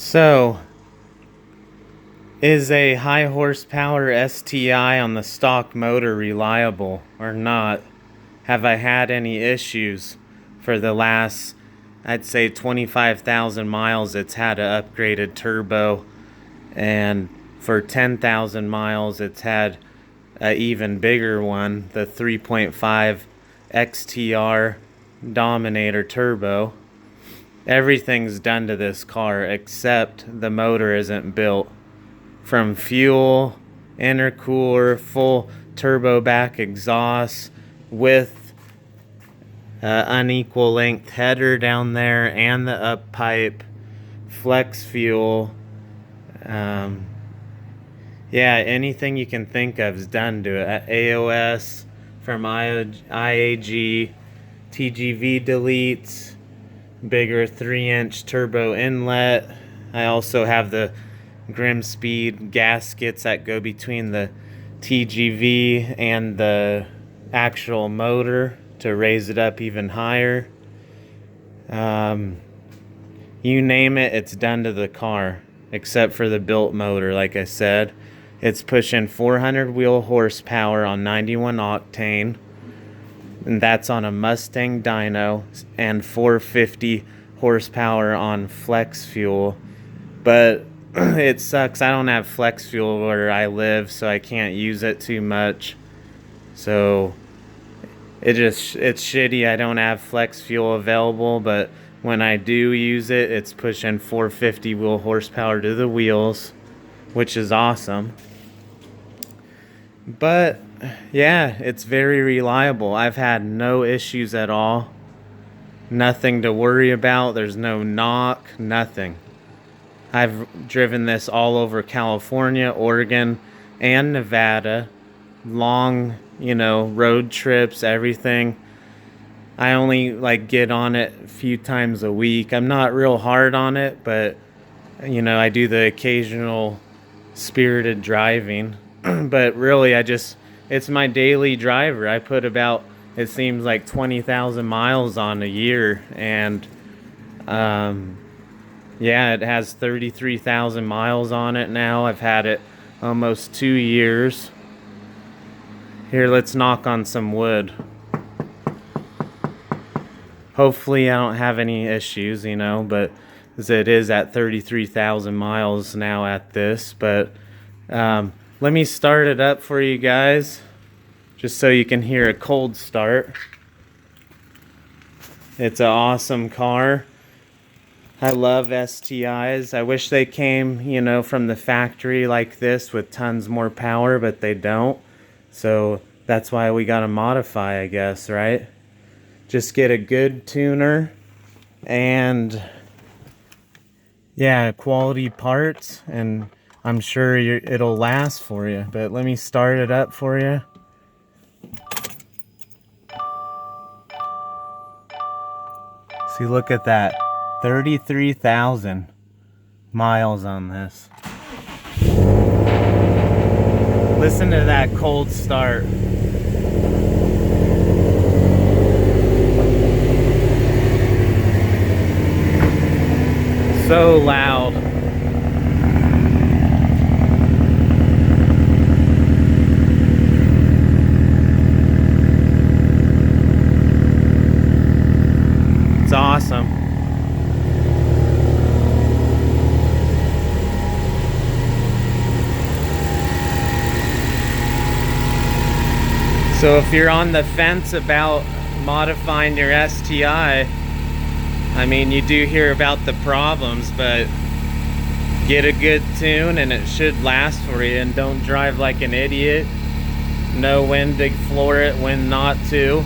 So, is a high horsepower STI on the stock motor reliable or not? Have I had any issues for the last, I'd say 25,000 miles? It's had an upgraded turbo, and for 10,000 miles it's had an even bigger one, the 3.5 XTR Dominator turbo. Everything's done to this car except the motor isn't built. From fuel, intercooler, full turbo back exhaust with unequal length header down there, and the uppipe, flex fuel. Yeah, anything you can think of is done to it. AOS from IAG TGV Deletes, bigger 3-inch turbo inlet. I also have the Grimspeed gaskets that go between the TGV and the actual motor to raise it up even higher. You name it, it's done to the car, except for the built motor. Like I said, it's pushing 400 wheel horsepower on 91 octane, and that's on a Mustang dyno, and 450 horsepower on flex fuel. But it sucks, I don't have flex fuel where I live, so I can't use it too much. So it's shitty I don't have flex fuel available, but when I do use it, it's pushing 450 wheel horsepower to the wheels, which is awesome. But yeah, it's very reliable. I've had no issues at all. Nothing to worry about. There's no knock, nothing. I've driven this all over California, Oregon, and Nevada. Long, road trips, everything. I only get on it a few times a week. I'm not real hard on it, but I do the occasional spirited driving. But really, it's my daily driver. I put about, it seems like 20,000 miles on a year, and yeah, it has 33,000 miles on it now. I've had it almost 2 years. Here, let's knock on some wood. Hopefully I don't have any issues, but it is at 33,000 miles now at this. But let me start it up for you guys, just so you can hear a cold start. It's an awesome car. I love STIs. I wish they came, from the factory like this with tons more power, but they don't. So that's why we gotta modify, I guess, right? Just get a good tuner and, yeah, quality parts, and I'm sure it'll last for you. But let me start it up for you. See, look at that. 33,000 miles on this. Listen to that cold start. So loud. It's awesome. So if you're on the fence about modifying your STI, you do hear about the problems, but get a good tune and it should last for you. And don't drive like an idiot. Know when to floor it, when not to.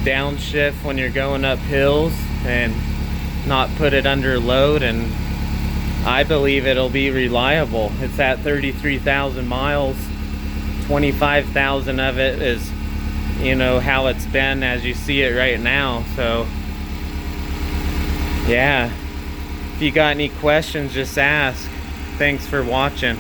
Downshift when you're going up hills and not put it under load, and I believe it'll be reliable. It's at 33,000 miles. 25,000 of it is, how it's been as you see it right now. So yeah, if you got any questions, just ask. Thanks for watching.